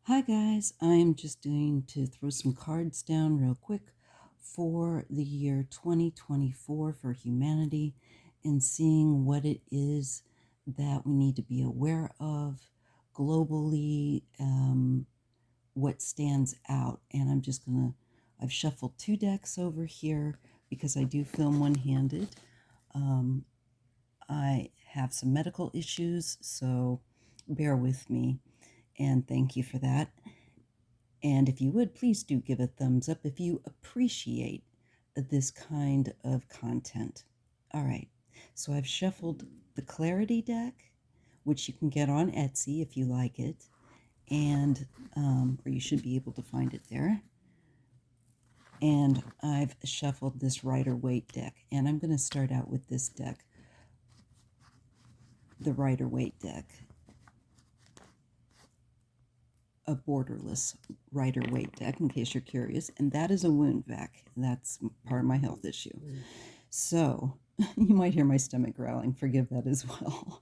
Hi guys, I'm just going to throw some cards down real quick for the year 2024 for humanity and seeing what it is that we need to be aware of globally, what stands out. And I've shuffled two decks over here because I do film one-handed. Um, I have some medical issues, so bear with me and thank you for that. And if you would, please do give a thumbs up if you appreciate this kind of content. All right, so I've shuffled the Clarity deck, which you can get on Etsy if you like it, and or you should be able to find it there. And I've shuffled this Rider-Waite deck, and I'm going to start out with this deck, the Rider-Waite deck. A borderless Rider-Waite deck, in case you're curious, and that is a wound vac. That's part of my health issue. So you might hear my stomach growling. Forgive that as well.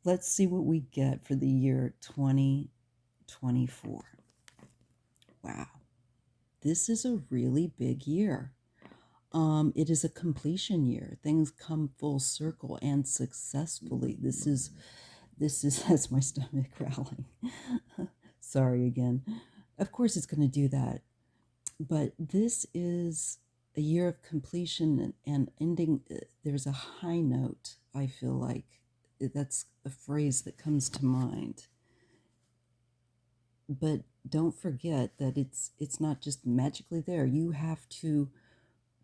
Let's see what we get for the year 2024. Wow, this is a really big year. It is a completion year. Things come full circle and successfully. This is that's my stomach growling. Sorry again. Of course it's going to do that. But this is a year of completion and ending. There's a high note, I feel like. That's a phrase that comes to mind. But don't forget that it's not just magically there. You have to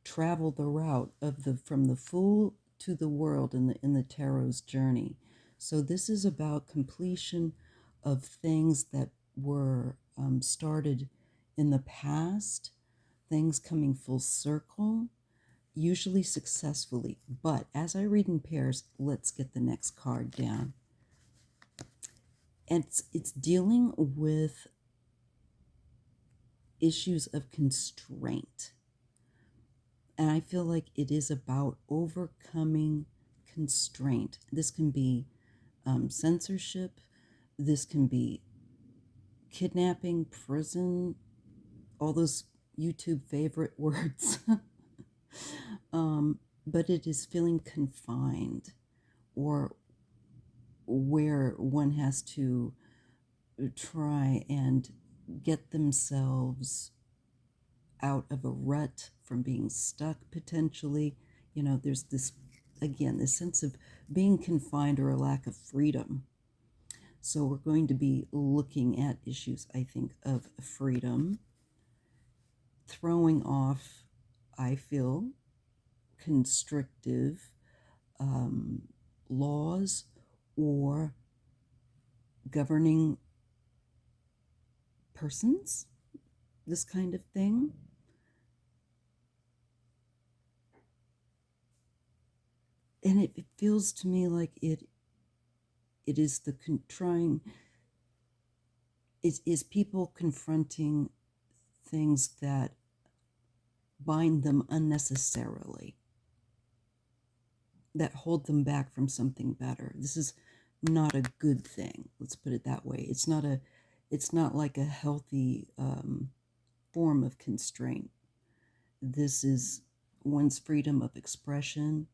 travel the route of the from the Fool to the World in the tarot's journey. So this is about completion of things that were started in the past, things coming full circle, usually successfully. But as I read in pairs, let's get the next card down. And it's dealing with issues of constraint. And I feel like it is about overcoming constraint. This can be censorship, this can be kidnapping, prison, all those YouTube favorite words. But it is feeling confined, or where one has to try and get themselves out of a rut from being stuck potentially. There's this, again, this sense of being confined or a lack of freedom. So we're going to be looking at issues, I think, of freedom, throwing off, I feel, constrictive laws or governing persons, this kind of thing. And it feels to me like it is the trying, it is people confronting things that bind them unnecessarily, that hold them back from something better. This is not a good thing. Let's put it that way. It's not like a healthy form of constraint. This is one's freedom of expression,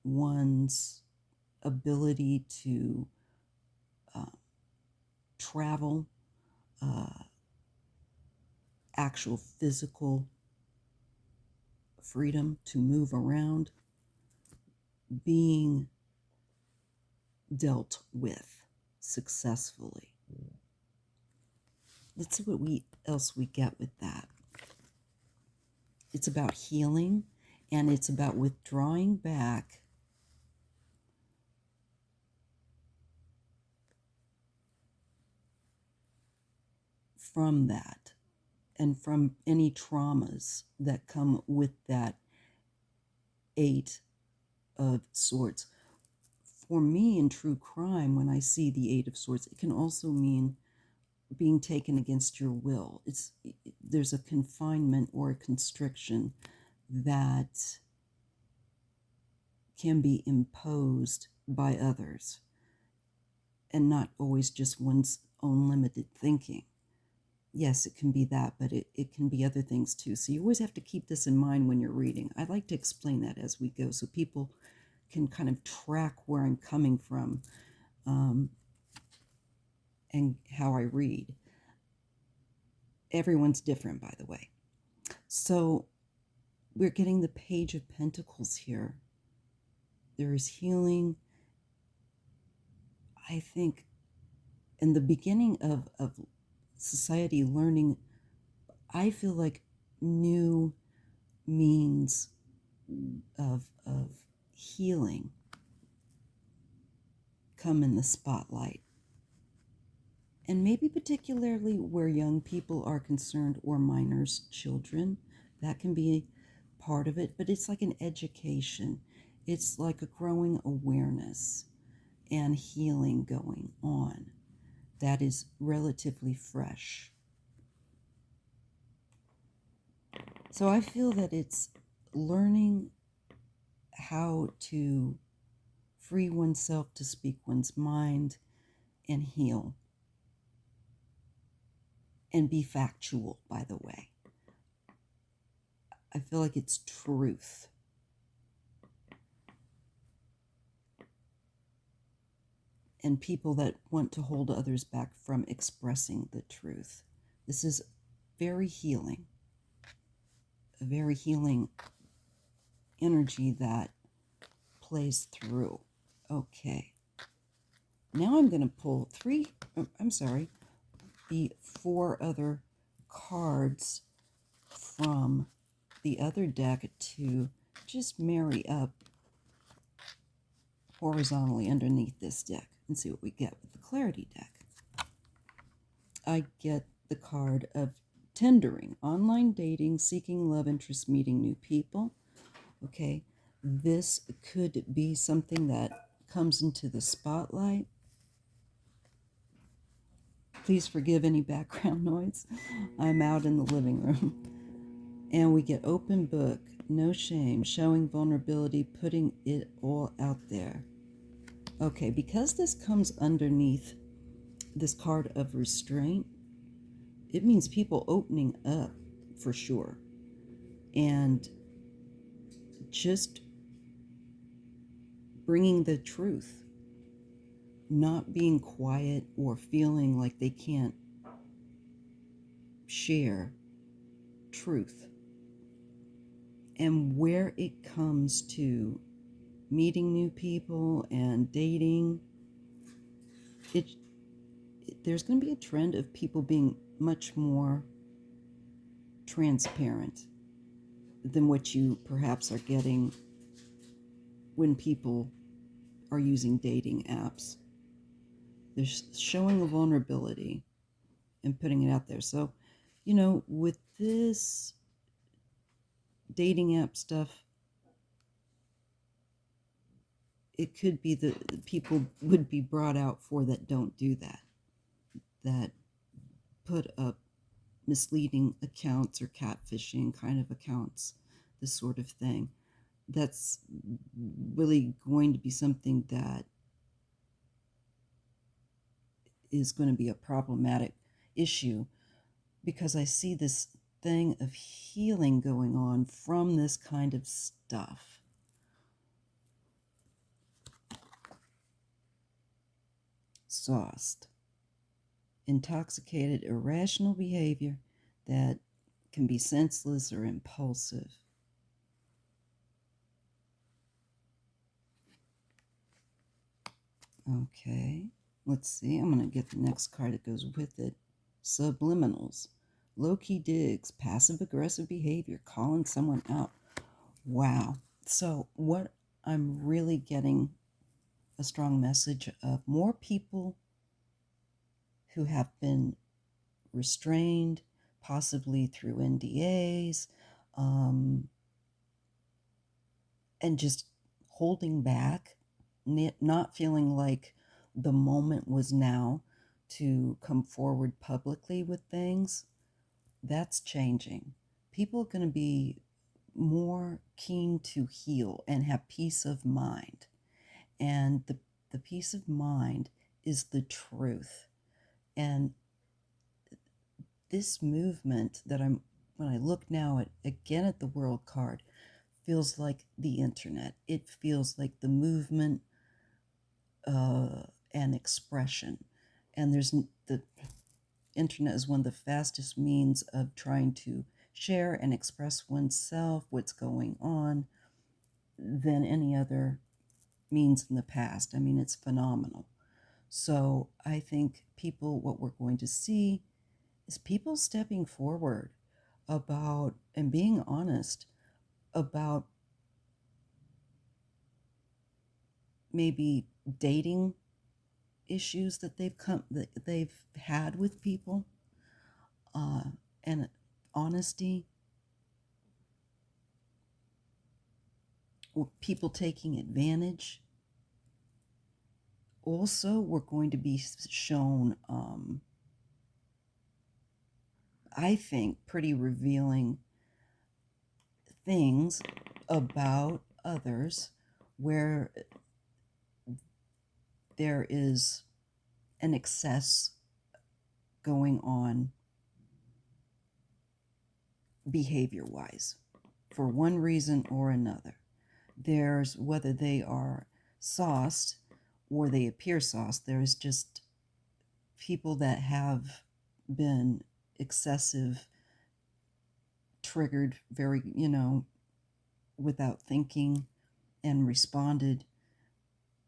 one's ability to travel, actual physical freedom to move around, being dealt with successfully. Let's see what else we get with that. It's about healing, and it's about withdrawing back from that and from any traumas that come with that Eight of Swords. For me, in true crime, when I see the Eight of Swords, it can also mean being taken against your will. There's a confinement or a constriction that can be imposed by others and not always just one's own limited thinking. yes, it can be that, but it can be other things too. So you always have to keep this in mind when you're reading. I like to explain that as we go so people can kind of track where I'm coming from, and how I read. Everyone's different, by the way. So we're getting the Page of Pentacles here. There is healing, I think, in the beginning of society learning. I feel like new means of healing come in the spotlight. And maybe particularly where young people are concerned, or minors, children, that can be part of it. But it's like an education, it's like a growing awareness and healing going on that is relatively fresh. So I feel that it's learning how to free oneself to speak one's mind and heal. And be factual, by the way. I feel like it's truth. And people that want to hold others back from expressing the truth. This is very healing. A very healing energy that plays through. Okay. Now I'm going to pull the 4 other cards from the other deck to just marry up horizontally underneath this deck and see what we get with the Clarity deck. I get the card of tendering, online dating, seeking love interest, meeting new people. Okay, this could be something that comes into the spotlight. Please forgive any background noise. I'm out in the living room. And we get open book, no shame, showing vulnerability, putting it all out there. Okay, because this comes underneath this card of restraint, it means people opening up for sure. And just bringing the truth, not being quiet or feeling like they can't share truth. And where it comes to meeting new people and dating, there's going to be a trend of people being much more transparent than what you perhaps are getting when people are using dating apps. They're showing a vulnerability and putting it out there. So, with this dating app stuff, it could be that people would be brought out for that don't do that, that put up misleading accounts or catfishing kind of accounts, this sort of thing. That's really going to be something that is going to be a problematic issue, because I see this thing of healing going on from this kind of stuff. Sauced, intoxicated, irrational behavior that can be senseless or impulsive. Okay, let's see. I'm going to get the next card that goes with it. Subliminals, low-key digs, passive-aggressive behavior, calling someone out. Wow. So what I'm really getting a strong message of, more people who have been restrained, possibly through NDAs, and just holding back, not feeling like the moment was now to come forward publicly with things. That's changing. People are going to be more keen to heal and have peace of mind. And the peace of mind is the truth. And this movement that when I look now at the world card, feels like the internet. It feels like the movement and expression. And the internet is one of the fastest means of trying to share and express oneself, what's going on, than any other means in the past. I mean, it's phenomenal. So I think what we're going to see is people stepping forward about and being honest about maybe dating issues that they've had with people, uh, and honesty, or people taking advantage. Also, we're going to be shown, I think, pretty revealing things about others where there is an excess going on behavior wise for one reason or another. There's whether they are sauced or they appear sauced, there's just people that have been excessive, triggered very, without thinking, and responded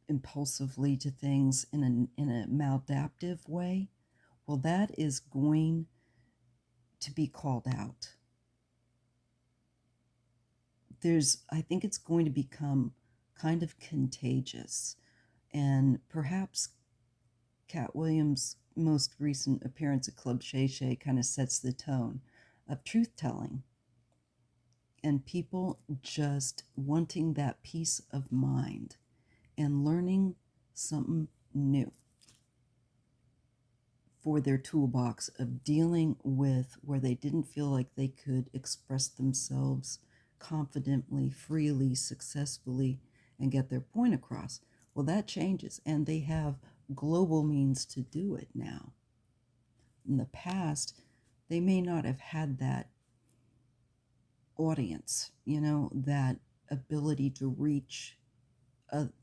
impulsively to things in a maladaptive way. Well, that is going to be called out. I think it's going to become kind of contagious. And perhaps Cat Williams' most recent appearance at Club Shay Shay kind of sets the tone of truth telling and people just wanting that peace of mind and learning something new for their toolbox of dealing with where they didn't feel like they could express themselves confidently, freely, successfully, and get their point across. Well, that changes, and they have global means to do it now. In the past, they may not have had that audience, that ability to reach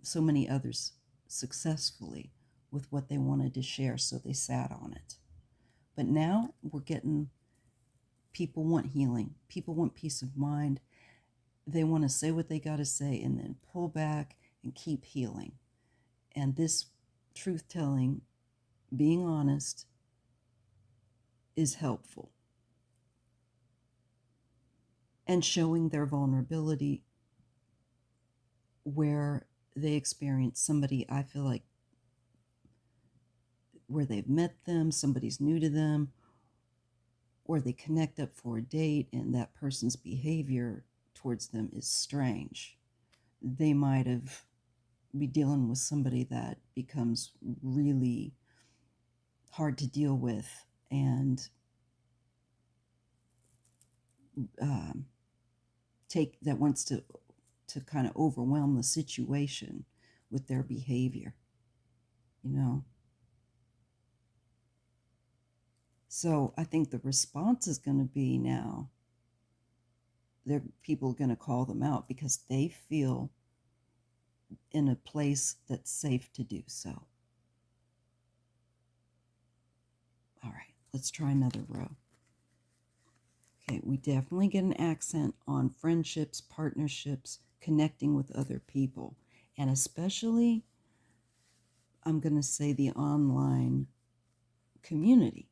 so many others successfully with what they wanted to share, so they sat on it. But now we're getting people want healing, people want peace of mind. They want to say what they got to say and then pull back and keep healing. And this truth telling, being honest, is helpful. And showing their vulnerability where they experience somebody, I feel like, where they've met them, somebody's new to them, or they connect up for a date and that person's behavior towards them is strange. They might have be dealing with somebody that becomes really hard to deal with and wants to kind of overwhelm the situation with their behavior, So I think the response is going to be now, people are going to call them out because they feel in a place that's safe to do so. All right, let's try another row. Okay, we definitely get an accent on friendships, partnerships, connecting with other people, and especially, I'm going to say, the online community,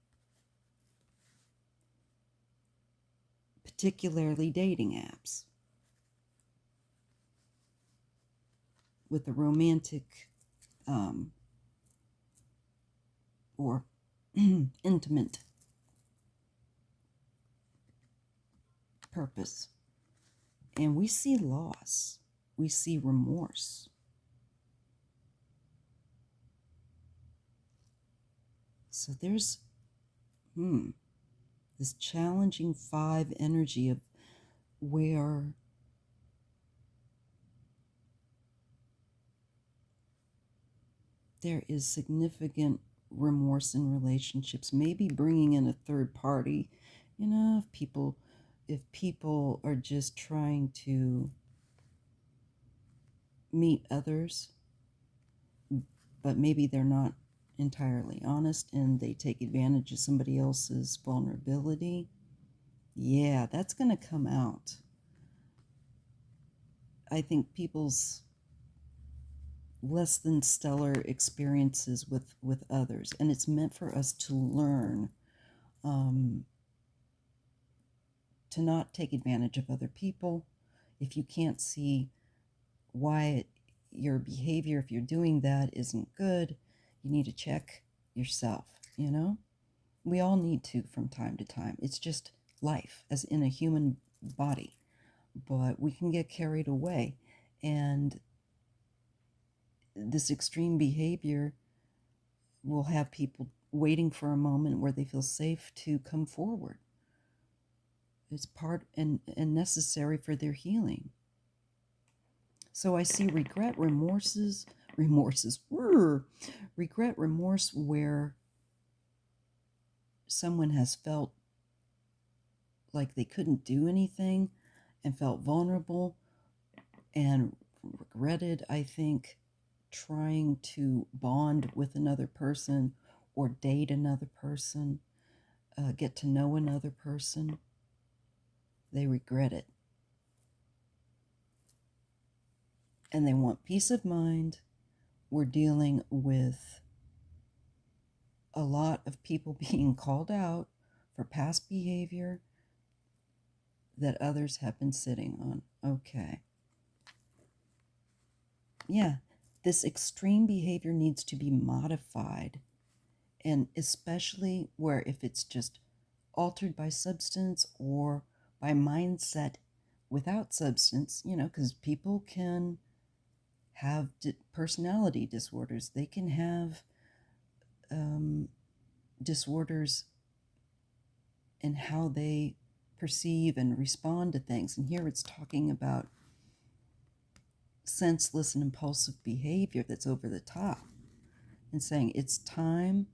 particularly dating apps, with the romantic or intimate purpose. And we see loss, we see remorse. So there's this challenging 5 energy of where there is significant remorse in relationships, maybe bringing in a third party. If people are just trying to meet others, but maybe they're not entirely honest and they take advantage of somebody else's vulnerability, yeah, that's going to come out. I think people's less than stellar experiences with others, and it's meant for us to learn um, to not take advantage of other people. If you can't see why your behavior, if you're doing that, isn't good, you need to check yourself. We all need to from time to time. It's just life, as in a human body, but we can get carried away, and this extreme behavior will have people waiting for a moment where they feel safe to come forward. It's part and necessary for their healing. So I see regret, regret, remorse, where someone has felt like they couldn't do anything and felt vulnerable and regretted, I think, trying to bond with another person or date another person, get to know another person. They regret it. And they want peace of mind. We're dealing with a lot of people being called out for past behavior that others have been sitting on. Okay. Yeah, this extreme behavior needs to be modified. And especially where if it's just altered by substance or by mindset without substance, because people can have personality disorders. They can have disorders in how they perceive and respond to things. And here it's talking about senseless and impulsive behavior that's over the top, and saying it's time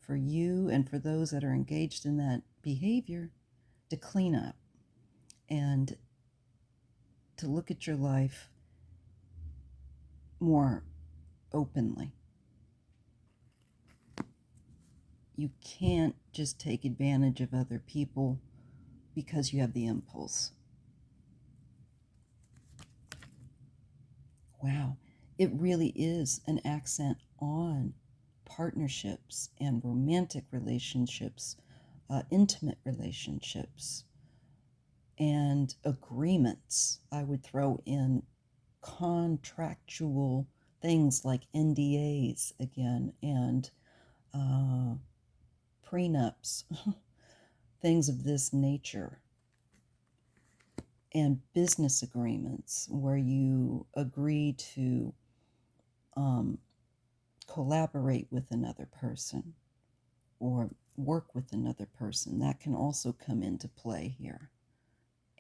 for you and for those that are engaged in that behavior to clean up and to look at your life more openly. You can't just take advantage of other people because you have the impulse. Wow, it really is an accent on partnerships and romantic relationships, intimate relationships, and agreements. I would throw in contractual things like NDAs again, and prenups, things of this nature, and business agreements where you agree to collaborate with another person or work with another person. That can also come into play here.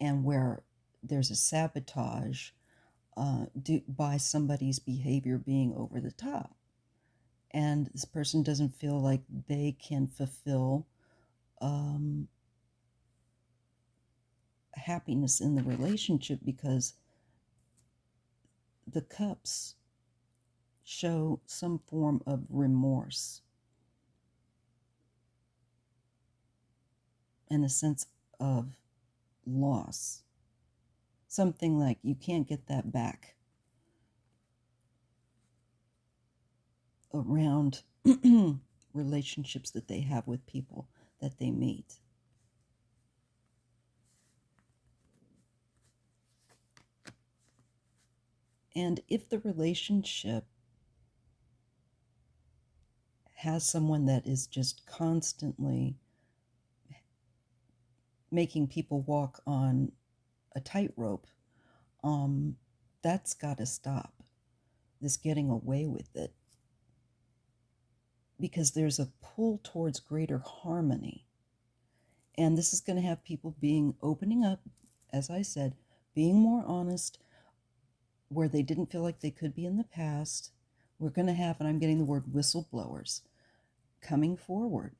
And where there's a sabotage by somebody's behavior being over the top, and this person doesn't feel like they can fulfill happiness in the relationship because the cups show some form of remorse and a sense of loss. Something like you can't get that back around relationships that they have with people that they meet. And if the relationship has someone that is just constantly making people walk on a tightrope, that's got to stop. This getting away with it. Because there's a pull towards greater harmony. And this is going to have people opening up, as I said, being more honest where they didn't feel like they could be in the past. We're going to have, and I'm getting the word whistleblowers, coming forward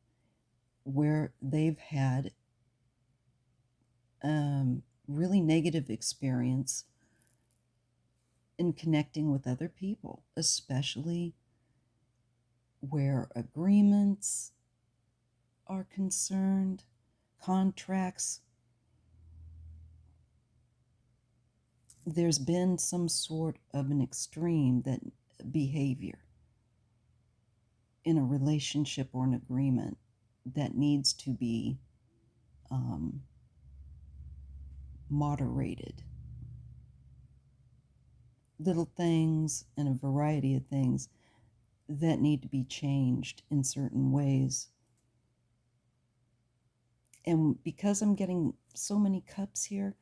where they've had really negative experience in connecting with other people, especially where agreements are concerned, contracts. There's been some sort of an extreme that behavior in a relationship or an agreement that needs to be moderated. Little things and a variety of things that need to be changed in certain ways. And because I'm getting so many cups here,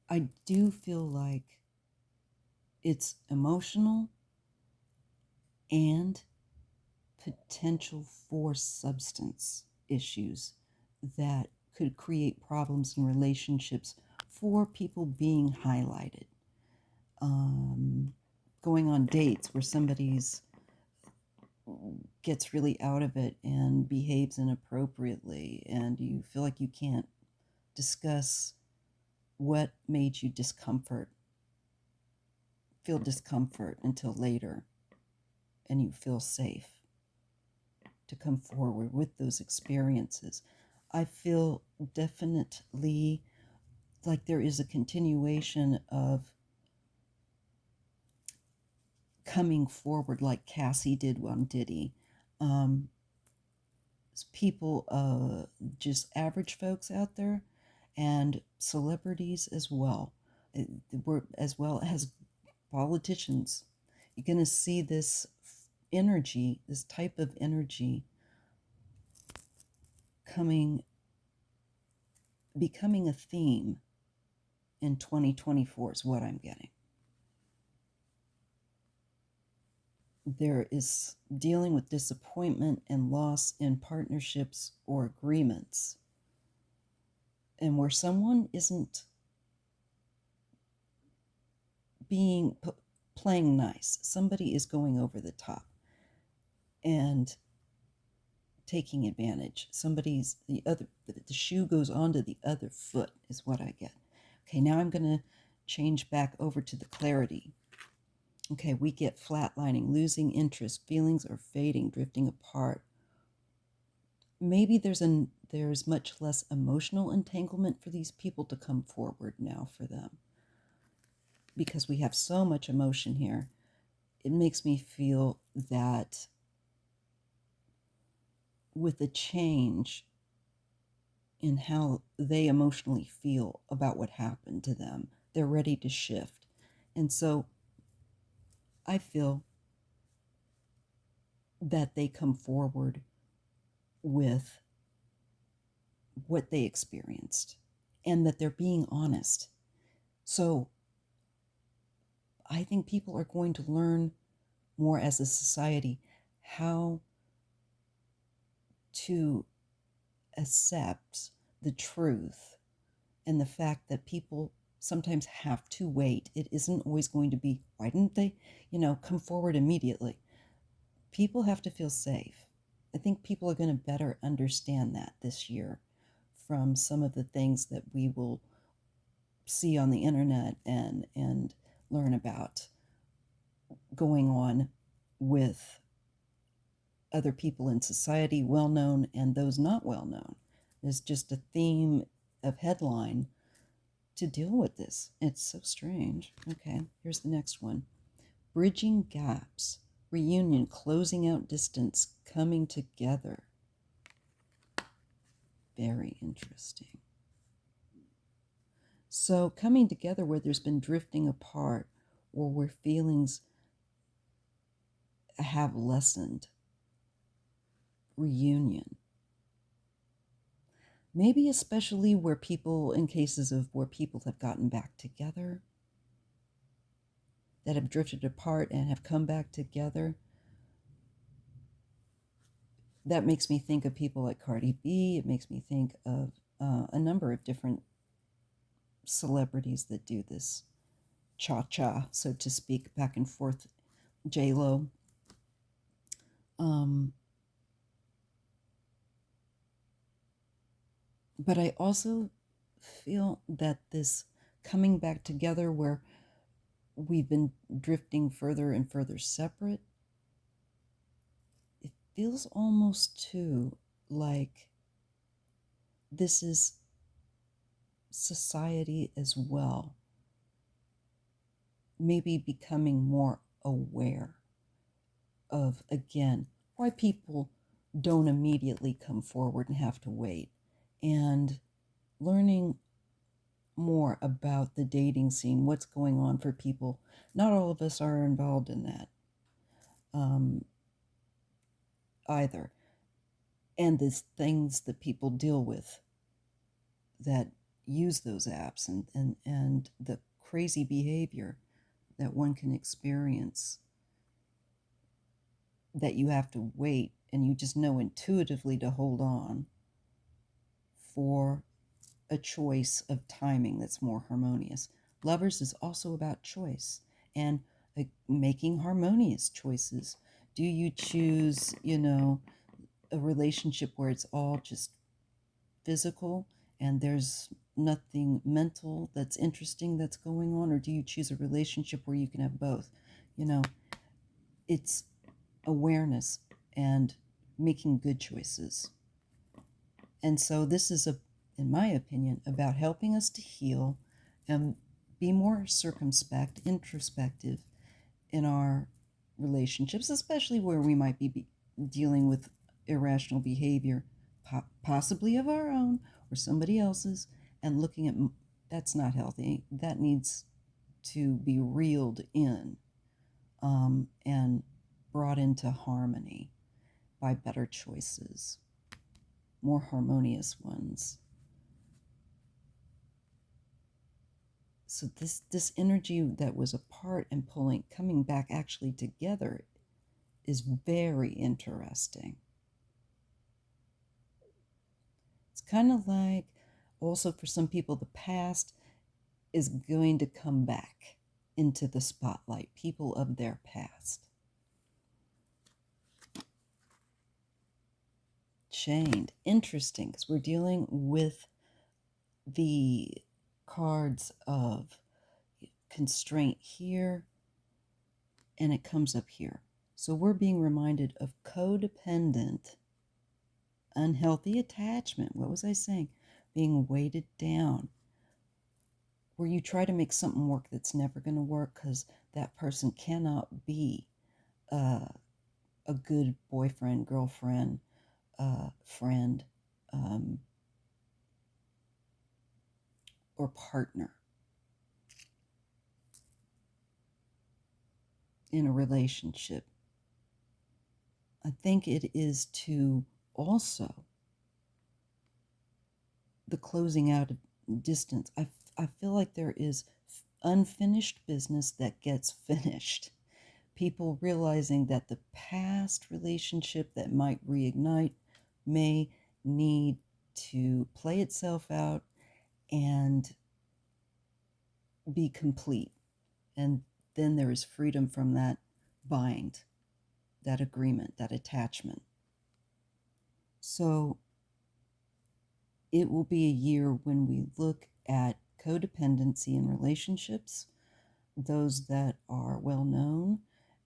I do feel like it's emotional and potential for substance issues that could create problems in relationships for people being highlighted. Going on dates where somebody's gets really out of it and behaves inappropriately, and you feel like you can't discuss what made you feel discomfort until later, and you feel safe to come forward with those experiences. I feel definitely like there is a continuation of coming forward like Cassie did on Diddy. People, just average folks out there, and celebrities as well, as well as politicians. You're going to see this energy, this type of energy becoming a theme in 2024 is what I'm getting. There is dealing with disappointment and loss in partnerships or agreements, and where someone isn't playing nice, somebody is going over the top and taking advantage. The shoe goes onto the other foot is what I get. Okay, now I'm going to change back over to the clarity. Okay, we get flatlining, losing interest, feelings are fading, drifting apart. Maybe there's much less emotional entanglement for these people to come forward now for them. Because we have so much emotion here, it makes me feel that with a change in how they emotionally feel about what happened to them, they're ready to shift. And so I feel that they come forward with what they experienced and that they're being honest. So I think people are going to learn more as a society how to accept the truth and the fact that people sometimes have to wait. It isn't always going to be, why didn't they, come forward immediately? People have to feel safe. I think people are going to better understand that this year from some of the things that we will see on the internet and learn about going on with other people in society, well known and those not well known. There's just a theme of headline to deal with this. It's so strange. Okay, here's the next one. Bridging gaps, reunion, closing out distance, coming together. Very interesting. So coming together where there's been drifting apart or where feelings have lessened. Reunion. Maybe especially in cases of where people have gotten back together, that have drifted apart and have come back together. That makes me think of people like Cardi B. It makes me think of a number of different celebrities that do this cha-cha, so to speak, back and forth. J-Lo. But I also feel that this coming back together where we've been drifting further and further separate, it feels almost too like this is society as well, maybe becoming more aware of, again, why people don't immediately come forward and have to wait, and learning more about the dating scene, what's going on for people. Not all of us are involved in that um, either. And the things that people deal with that use those apps, and the crazy behavior that one can experience, that you have to wait and you just know intuitively to hold on for a choice of timing that's more harmonious. Lovers is also about choice and making harmonious choices. Do you choose, a relationship where it's all just physical and there's nothing mental that's interesting that's going on, or do you choose a relationship where you can have both? You know, it's awareness and making good choices. And so this is in my opinion, about helping us to heal and be more circumspect, introspective in our relationships, especially where we might be dealing with irrational behavior, possibly of our own or somebody else's, and looking at that's not healthy. That needs to be reeled in and brought into harmony by better choices, more harmonious ones. So this energy that was apart and coming back actually together is very interesting. It's kind of like, also for some people, the past is going to come back into the spotlight, people of their past. Chained. Interesting, because we're dealing with the cards of constraint here, and it comes up here. So we're being reminded of codependent, unhealthy attachment. What was I saying? Being weighted down, where you try to make something work that's never going to work because that person cannot be uh, a good boyfriend, girlfriend, friend, um, or partner in a relationship. I think it is to also the closing out of distance. I feel like there is unfinished business that gets finished. People realizing that the past relationship that might reignite may need to play itself out and be complete. And then there is freedom from that bind, that agreement, that attachment. So it will be a year when we look at codependency in relationships, those that are well known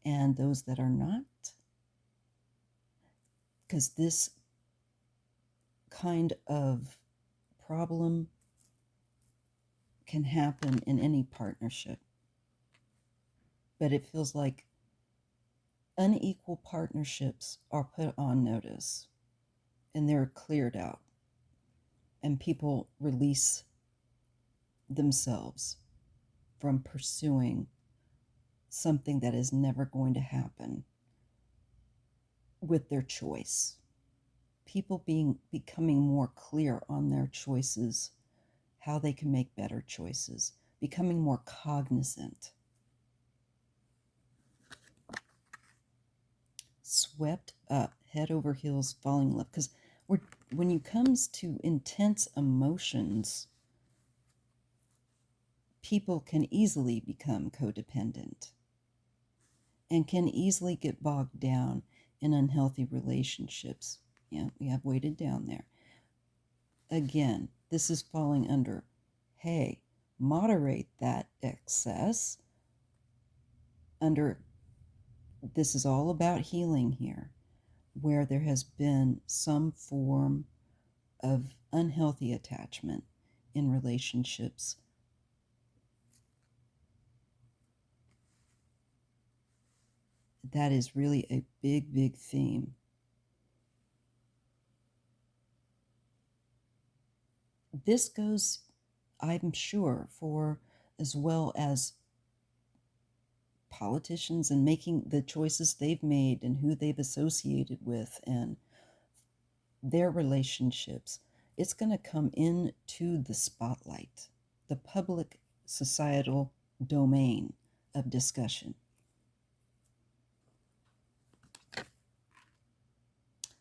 and those that are not, because this kind of problem can happen in any partnership. But it feels like unequal partnerships are put on notice and they're cleared out, and people release themselves from pursuing something that is never going to happen with their choice. People becoming more clear on their choices, how they can make better choices, becoming more cognizant. Swept up, head over heels, falling in love. Because when it comes to intense emotions, people can easily become codependent and can easily get bogged down in unhealthy relationships. Yeah, we have weighted down there. Again, this is falling under, hey, moderate that excess. Under, this is all about healing here, where there has been some form of unhealthy attachment in relationships. That is really a big, big theme. This goes, I'm sure, for as well as politicians and making the choices they've made and who they've associated with and their relationships. It's going to come into the spotlight, the public societal domain of discussion.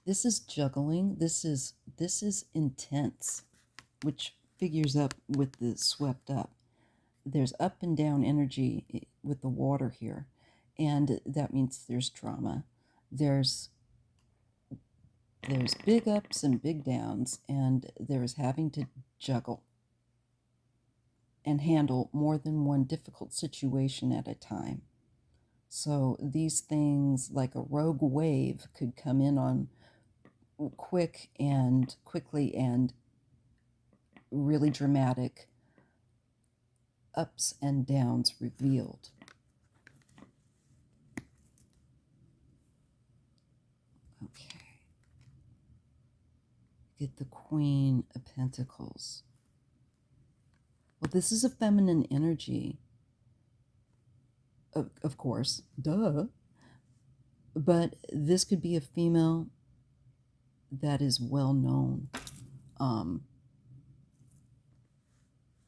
This is juggling. This is intense, which figures up with the swept up. There's up and down energy with the water here, and that means there's drama. There's big ups and big downs, and there's having to juggle and handle more than one difficult situation at a time. So these things, like a rogue wave, could come in on quickly and really dramatic ups and downs revealed. Okay. Get the Queen of Pentacles. Well, this is a feminine energy, of course, duh. But this could be a female that is well known,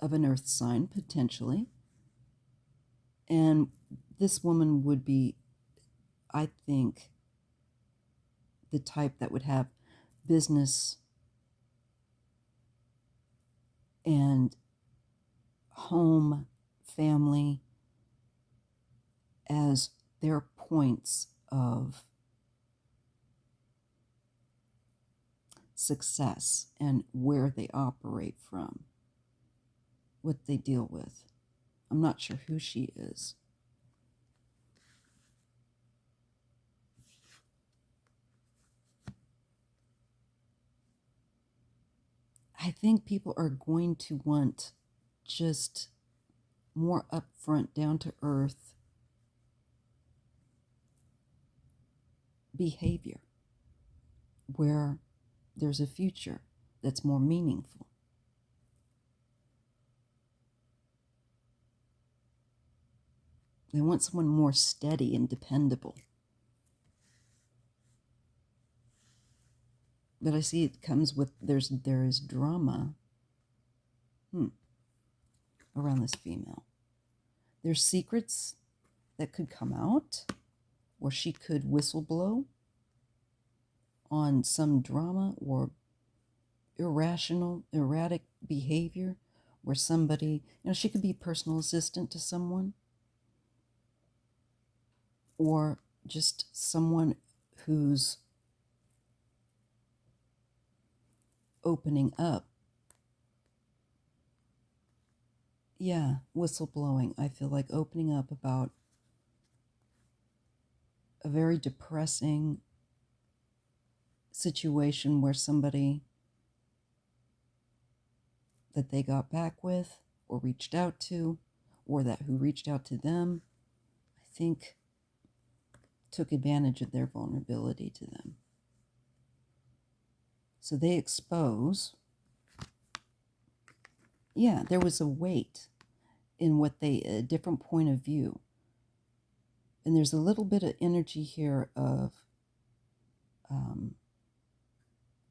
of an earth sign, potentially. And this woman would be, I think, the type that would have business and home, family as their points of success and where they operate from, what they deal with. I'm not sure who she is. I think people are going to want just more upfront, down to earth behavior where there's a future that's more meaningful. They want someone more steady and dependable. But I see it comes with, there is drama around this female. There's secrets that could come out, or she could whistleblow on some drama or erratic behavior where somebody, she could be a personal assistant to someone, or just someone who's opening up. Yeah, whistleblowing. I feel like opening up about a very depressing situation where somebody that they got back with or reached out to, or that who reached out to them, I think took advantage of their vulnerability to them. So they expose. Yeah, there was a weight in what a different point of view. And there's a little bit of energy here of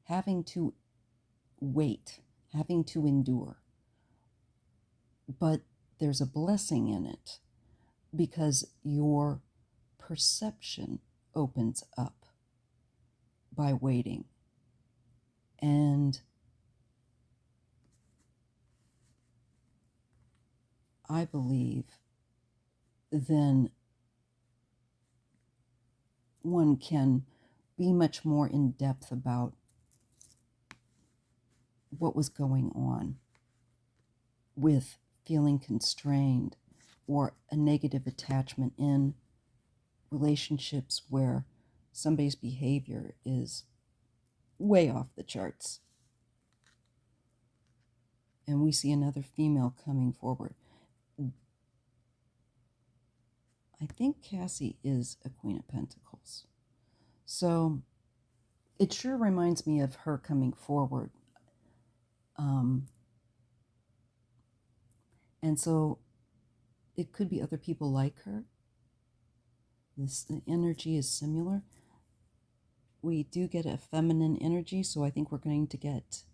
having to wait, having to endure. But there's a blessing in it because your perception opens up by waiting. And I believe then one can be much more in depth about what was going on with feeling constrained or a negative attachment in relationships where somebody's behavior is way off the charts. And we see another female coming forward. I think Cassie is a Queen of Pentacles. So it sure reminds me of her coming forward. And so it could be other people like her. The energy is similar. We do get a feminine energy, so I think we're going to get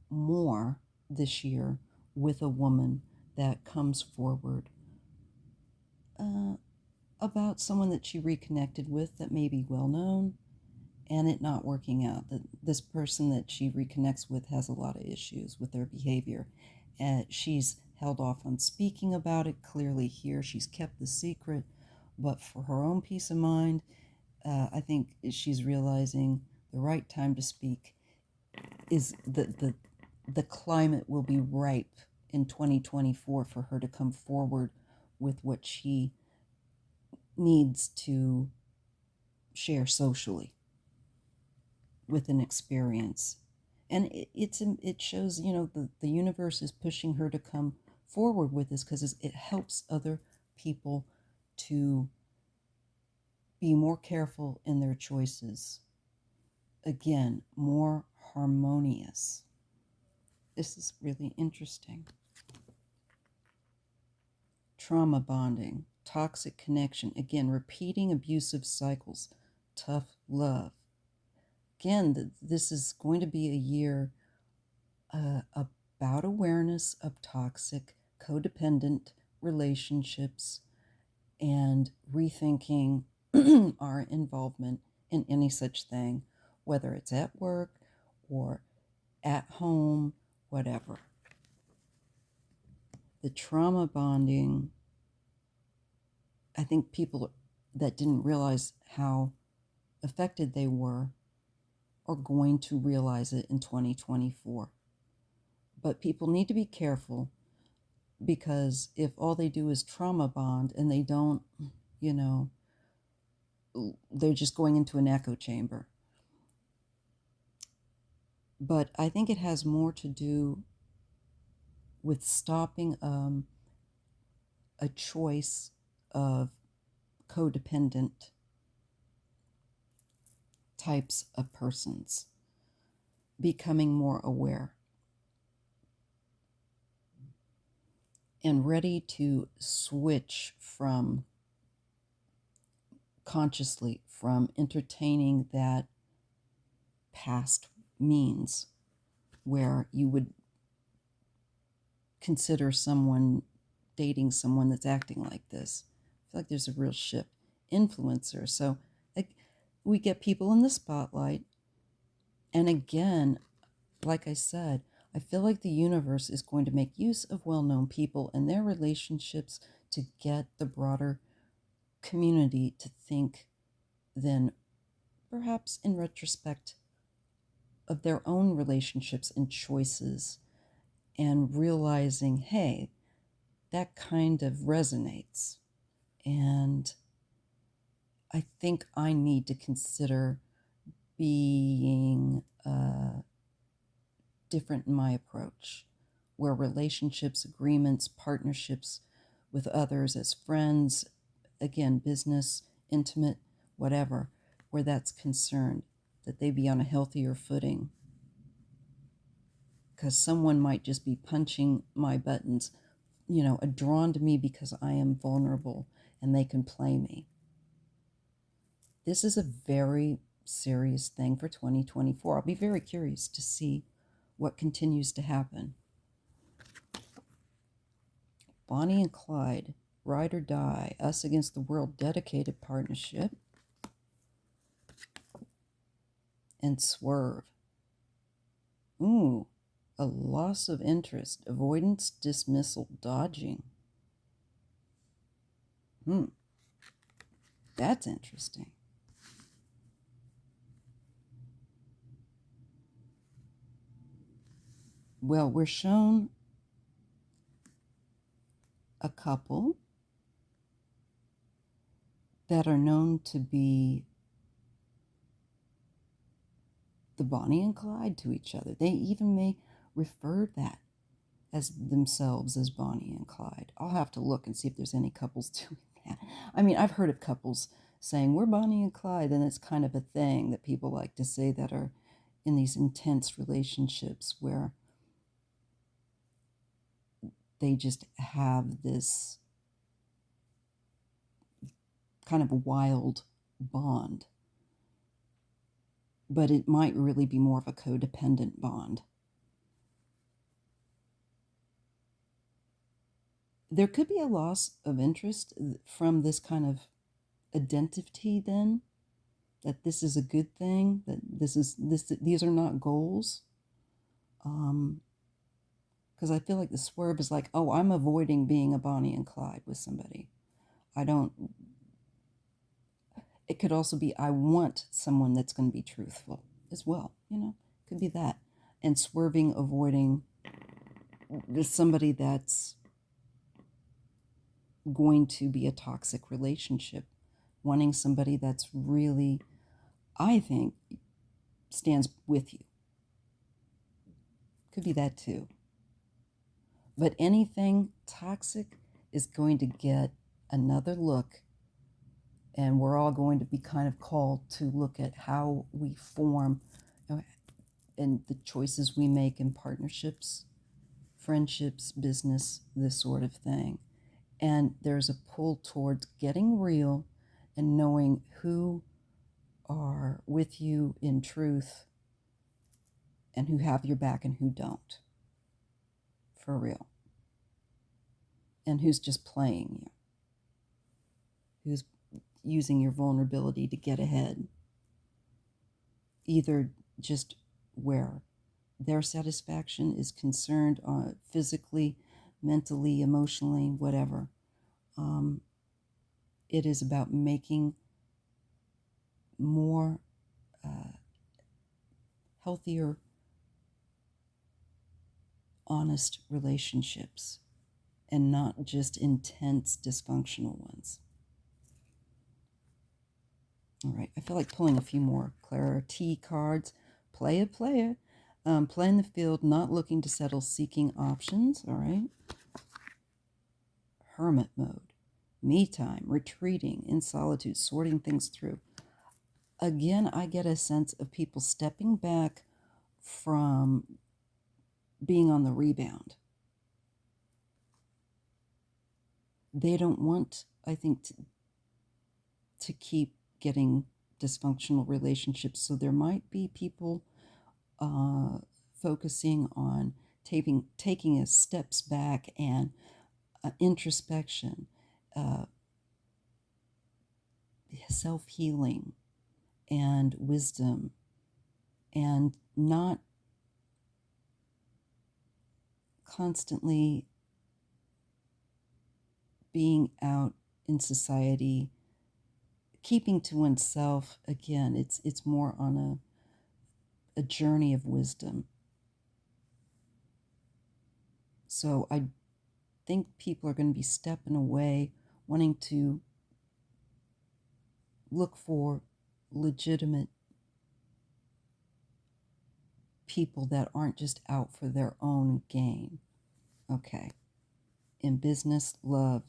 more this year with a woman that comes forward about someone that she reconnected with that may be well known and it not working out. That this person that she reconnects with has a lot of issues with their behavior. And she's held off on speaking about it. Clearly here she's kept the secret, but for her own peace of mind, I think she's realizing the right time to speak is the climate will be ripe in 2024 for her to come forward with what she needs to share socially with an experience. And it shows, the universe is pushing her to come forward with this because it helps other people to be more careful in their choices. Again, more harmonious. This is really interesting. Trauma bonding, toxic connection. Again, repeating abusive cycles, tough love. Again, this is going to be a year about awareness of toxic, codependent relationships and rethinking our involvement in any such thing, whether it's at work or at home, whatever. The trauma bonding, I think people that didn't realize how affected they were are going to realize it in 2024. But people need to be careful because if all they do is trauma bond and they don't, they're just going into an echo chamber. But I think it has more to do with stopping a choice of codependent types of persons, becoming more aware and ready to switch from consciously from entertaining that past means where you would consider someone dating someone that's acting like this. I feel like there's a real shift. Influencer. So we get people in the spotlight. And again, like I said, I feel like the universe is going to make use of well-known people and their relationships to get the broader community to think then perhaps in retrospect of their own relationships and choices and realizing, hey, that kind of resonates. And I think I need to consider being different in my approach, where relationships, agreements, partnerships with others as friends, again, business, intimate, whatever, where that's concerned, that they be on a healthier footing. Because someone might just be punching my buttons, drawn to me because I am vulnerable and they can play me. This is a very serious thing for 2024. I'll be very curious to see what continues to happen. Bonnie and Clyde, Ride or Die, Us Against the World dedicated partnership. And Swerve. Ooh, a loss of interest, avoidance, dismissal, dodging. That's interesting. Well, we're shown a couple that are known to be the Bonnie and Clyde to each other. They even may refer that as themselves as Bonnie and Clyde. I'll have to look and see if there's any couples doing that. I mean, I've heard of couples saying we're Bonnie and Clyde, and it's kind of a thing that people like to say that are in these intense relationships where they just have this kind of a wild bond. But it might really be more of a codependent bond. There could be a loss of interest from this kind of identity then, that this is a good thing, that these are not goals. Because I feel like the swerve is like, oh, I'm avoiding being a Bonnie and Clyde with somebody. I don't. It could also be I want someone that's going to be truthful as well. Could be that, and swerving, avoiding somebody that's going to be a toxic relationship, wanting somebody that's really, I think, stands with you. Could be that too. But anything toxic is going to get another look, and we're all going to be kind of called to look at how we form and the choices we make in partnerships, friendships, business, this sort of thing. And there's a pull towards getting real and knowing who are with you in truth and who have your back and who don't. For real. And who's just playing you. Who's using your vulnerability to get ahead. Either just where their satisfaction is concerned physically, mentally, emotionally, whatever. It is about making more healthier, honest relationships and not just intense, dysfunctional ones. All right, I feel like pulling a few more clarity cards. Play in the field, not looking to settle, seeking options. All right. Hermit mode, me time, retreating, in solitude, sorting things through. Again, I get a sense of people stepping back from being on the rebound. They don't want, I think, to keep getting dysfunctional relationships. So there might be people focusing on taking a steps back and introspection, self-healing, and wisdom, and not constantly being out in society, keeping to oneself. Again, it's more on a journey of wisdom. So I think people are going to be stepping away, wanting to look for legitimate people that aren't just out for their own gain. Okay. In business, love,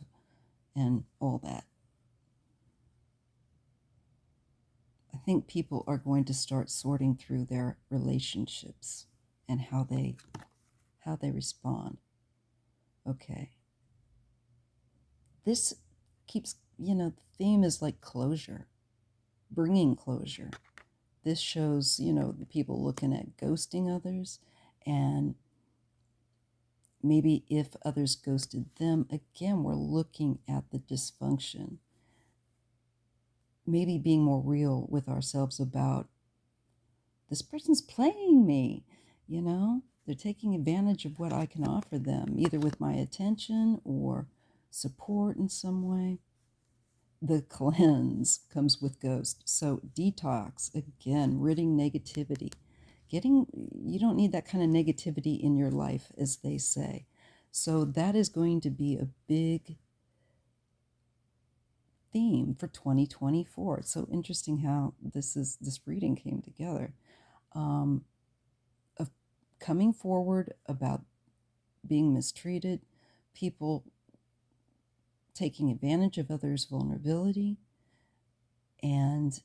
and all that. I think people are going to start sorting through their relationships and how they respond. Okay. This keeps, the theme is like closure, bringing closure. This shows, the people looking at ghosting others, and maybe if others ghosted them, again, we're looking at the dysfunction. Maybe being more real with ourselves about this person's playing me, They're taking advantage of what I can offer them, either with my attention or support in some way. The cleanse comes with ghost. So detox, again, ridding negativity, you don't need that kind of negativity in your life, as they say. So that is going to be a big theme for 2024. It's so interesting how this reading came together. Of coming forward about being mistreated, people taking advantage of others' vulnerability, and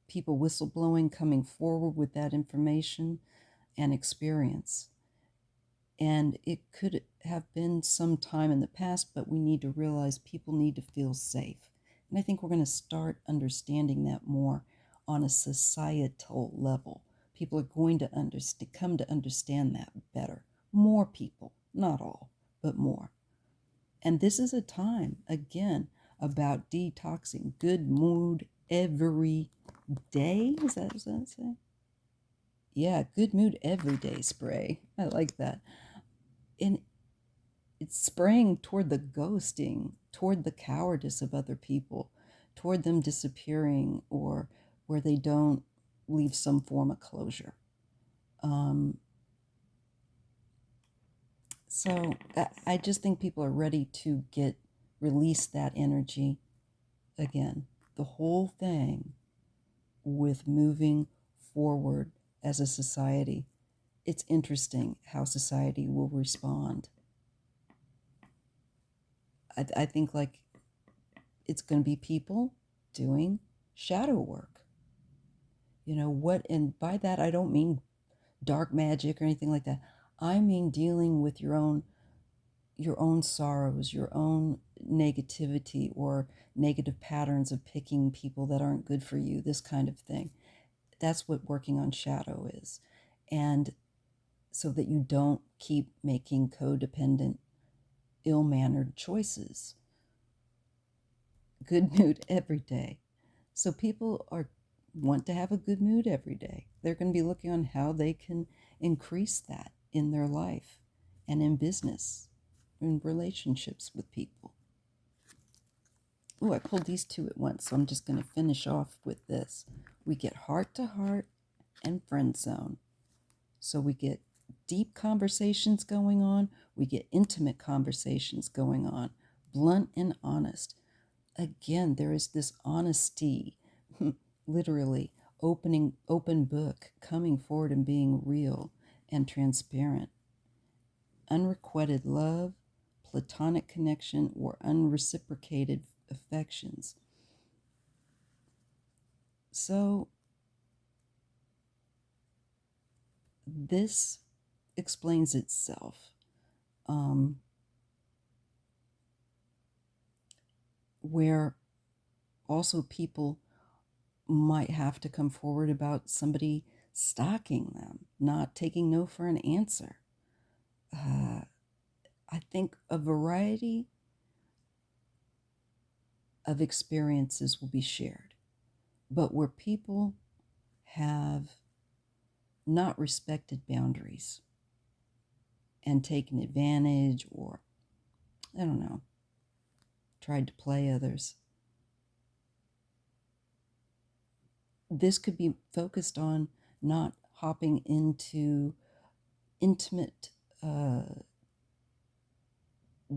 people whistleblowing, coming forward with that information and experience. And it could have been some time in the past, but we need to realize people need to feel safe. And I think we're going to start understanding that more on a societal level. People are going to come to understand that better. More people, not all, but more. And this is a time, again, about detoxing. Good mood every day. Is that what it say? Yeah, good mood every day spray. I like that. And it's spraying toward the ghosting, toward the cowardice of other people, toward them disappearing or where they don't leave some form of closure. So I just think people are ready to release that energy again. The whole thing with moving forward as a society. It's interesting how society will respond. I think like it's going to be people doing shadow work. And by that I don't mean dark magic or anything like that. I mean dealing with your own sorrows, your own negativity or negative patterns of picking people that aren't good for you, this kind of thing. That's what working on shadow is. And so that you don't keep making codependent, ill-mannered choices. Good mood every day. So people want to have a good mood every day. They're going to be looking on how they can increase that in their life and in business, in relationships with people. Oh, I pulled these two at once, so I'm just going to finish off with this. We get heart to heart and friend zone. So we get deep conversations going on. We get intimate conversations going on, blunt and honest. Again, there is this honesty, literally open book, coming forward and being real and transparent. Unrequited love, platonic connection, or unreciprocated affections. So this explains itself. Where also people might have to come forward about somebody stalking them, not taking no for an answer. I think a variety of experiences will be shared, but where people have not respected boundaries and taken advantage or, I don't know, tried to play others. This could be focused on not hopping into intimate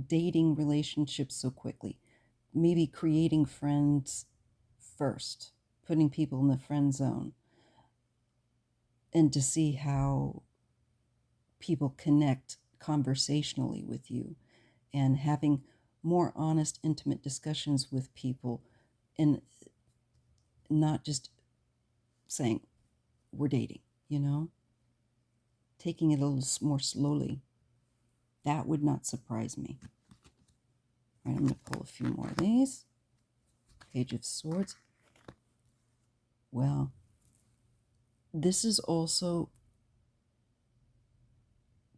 dating relationships so quickly. Maybe creating friends first, putting people in the friend zone, and to see how people connect conversationally with you and having more honest, intimate discussions with people and not just saying, we're dating, taking it a little more slowly. That would not surprise me. All right, I'm going to pull a few more of these. Page of Swords. Well, this is also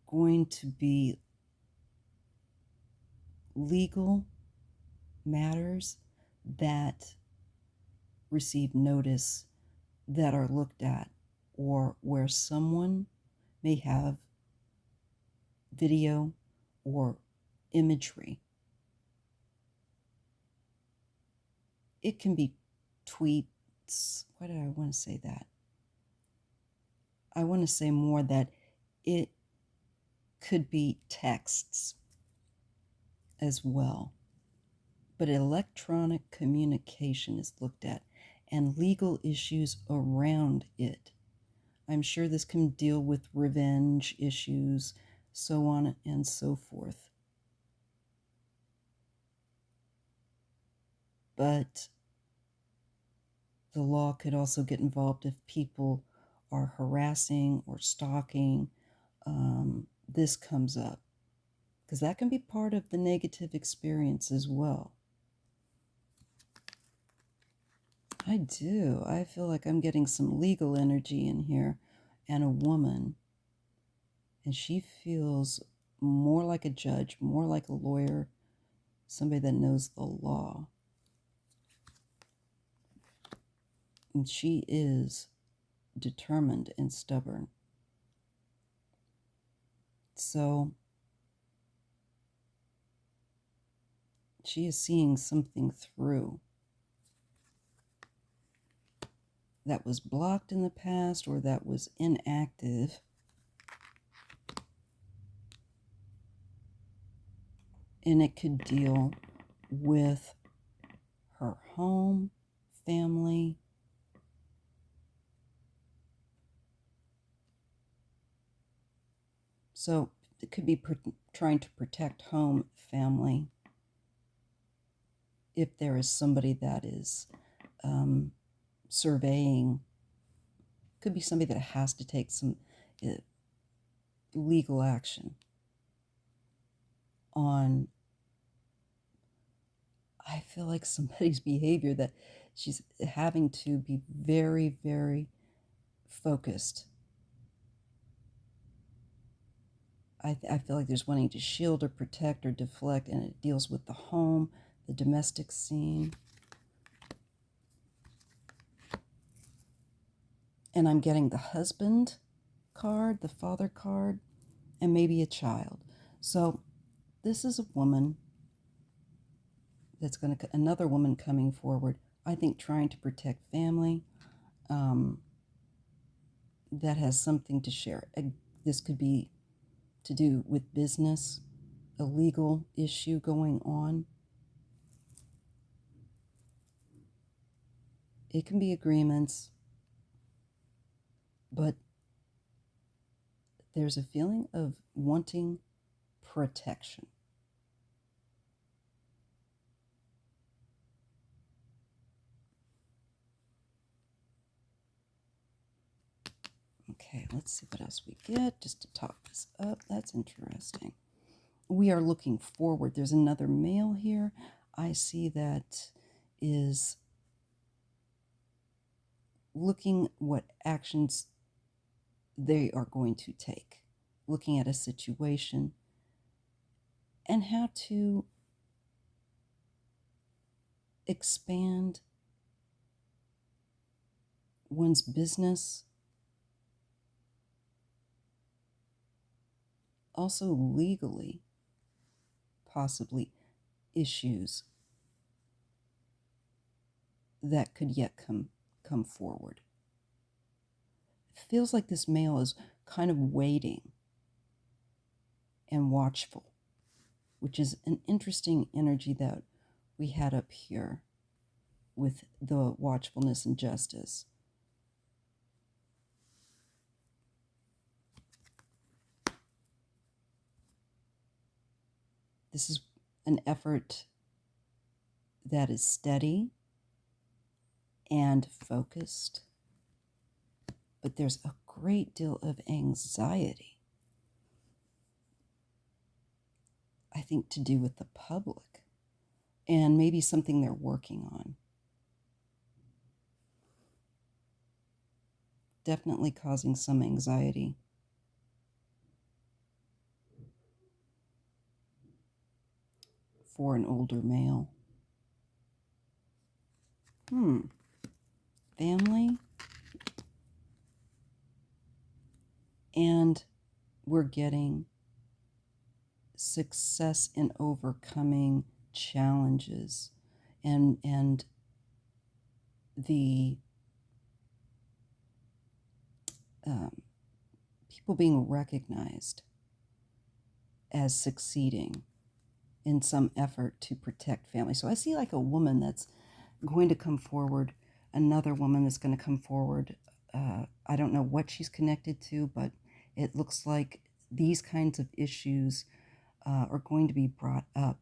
going to be legal matters that receive notice that are looked at, or where someone may have video or imagery. It can be tweets. Why did I want to say that? I want to say more that it could be texts as well. But electronic communication is looked at and legal issues around it. I'm sure this can deal with revenge issues, so on and so forth. But the law could also get involved if people are harassing or stalking. This comes up because that can be part of the negative experience as well. I do. I feel like I'm getting some legal energy in here and a woman, and she feels more like a judge, more like a lawyer, somebody that knows the law. And she is determined and stubborn. So she is seeing something through that was blocked in the past or that was inactive. And it could deal with her home, family, so it could be trying to protect home, family, if there is somebody that is surveying. Could be somebody that has to take some legal action on, I feel like somebody's behavior that she's having to be very, very focused. I feel like there's wanting to shield or protect or deflect, and it deals with the home, the domestic scene. And I'm getting the husband card, the father card, and maybe a child. So this is a woman that's going to, another woman coming forward, I think trying to protect family, that has something to share. This could be to do with business, a legal issue going on. It can be agreements, but there's a feeling of wanting protection. Okay, let's see what else we get just to top this up. That's interesting. We are looking forward. There's another male here. I see that is looking what actions they are going to take, looking at a situation and how to expand one's business, also legally, possibly issues that could yet come forward. It feels like this male is kind of waiting and watchful, which is an interesting energy that we had up here with the watchfulness and justice. This is an effort that is steady and focused, but there's a great deal of anxiety, I think, to do with the public and maybe something they're working on. Definitely causing some anxiety. For an older male. Family. And we're getting success in overcoming challenges and the people being recognized as succeeding in some effort to protect family. So I see like a woman that's going to come forward, another woman that's going to come forward. I don't know what she's connected to, but it looks like these kinds of issues are going to be brought up,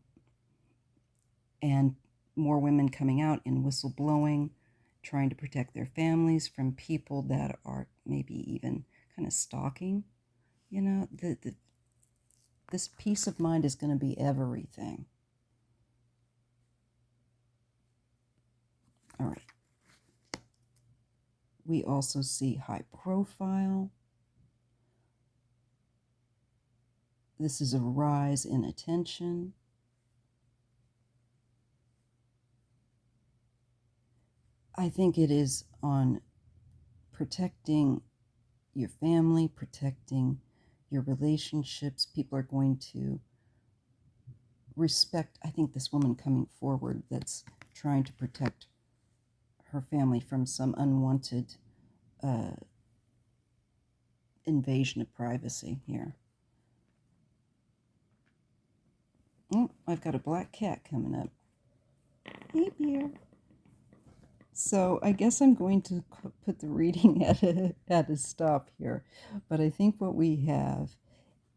and more women coming out in whistleblowing, trying to protect their families from people that are maybe even kind of stalking. You know, this peace of mind is going to be everything. All right. We also see high profile. This is a rise in attention. I think it is on protecting your family, protecting your relationships. People are going to respect, I think, this woman coming forward that's trying to protect her family from some unwanted invasion of privacy here. Oh, I've got a black cat coming up. Hey, bear. So I guess I'm going to put the reading at a stop here. But I think what we have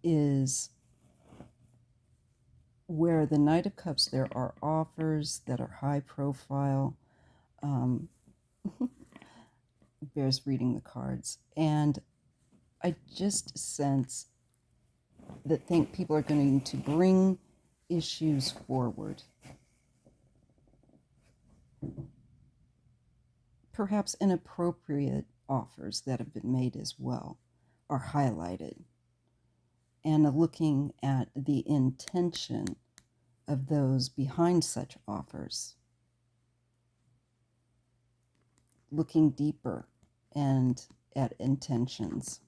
is where the Knight of Cups, there are offers that are high profile. Bears reading the cards. And I just sense that think people are going to bring issues forward. Perhaps inappropriate offers that have been made as well are highlighted. And looking at the intention of those behind such offers. Looking deeper and at intentions.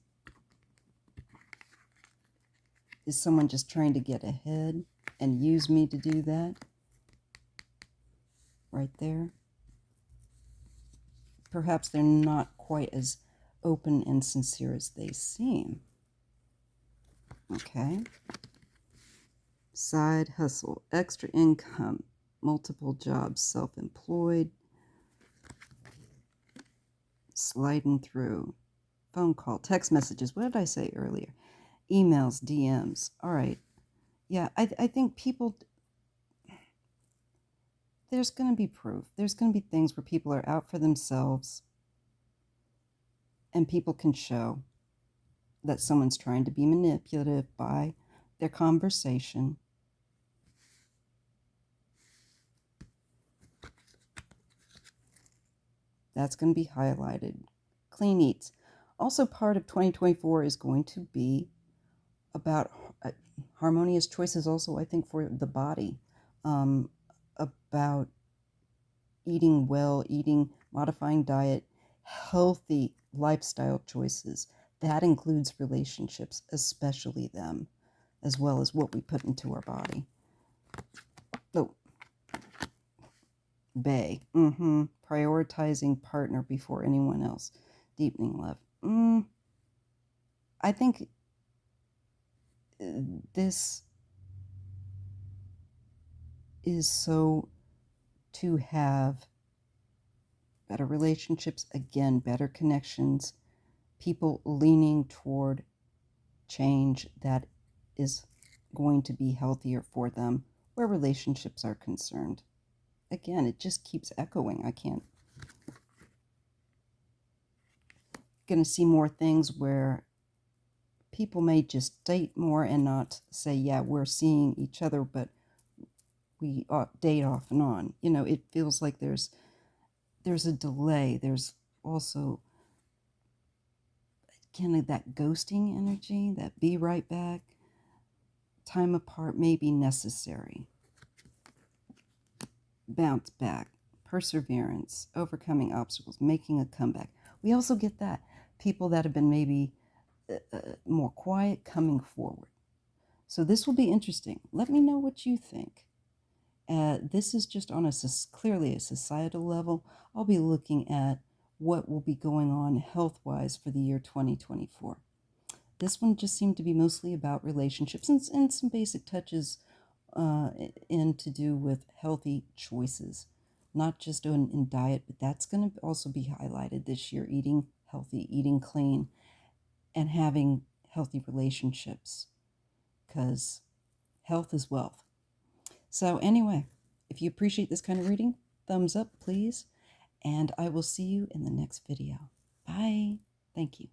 Is someone just trying to get ahead and use me to do that? Right there. Perhaps they're not quite as open and sincere as they seem. Okay. Side hustle, extra income, multiple jobs, self-employed, sliding through, phone call, text messages. What did I say earlier? Emails, DMs. All right. Yeah, I think people, there's going to be proof. There's going to be things where people are out for themselves and people can show that someone's trying to be manipulative by their conversation. That's going to be highlighted. Clean eats. Also, part of 2024 is going to be about harmonious choices also, I think, for the body. About eating well, modifying diet, healthy lifestyle choices. That includes relationships, especially them, as well as what we put into our body. Oh, Bay. Prioritizing partner before anyone else. Deepening love. I think this is so to have better relationships, again, better connections, people leaning toward change that is going to be healthier for them where relationships are concerned. Again, it just keeps echoing. I can't. Going to see more things where people may just date more and not say, yeah, we're seeing each other, but we date off and on. You know, it feels like there's a delay. There's also kind of that ghosting energy, that be right back. Time apart may be necessary. Bounce back, perseverance, overcoming obstacles, making a comeback. We also get that. People that have been maybe more quiet coming forward. So this will be interesting. Let me know what you think. This is just on clearly a societal level. I'll be looking at what will be going on health-wise for the year 2024. This one just seemed to be mostly about relationships and some basic touches in to do with healthy choices, not just in diet, but that's going to also be highlighted this year: eating healthy, eating clean, and having healthy relationships, because health is wealth. So, anyway, if you appreciate this kind of reading, thumbs up, please. And I will see you in the next video. Bye. Thank you.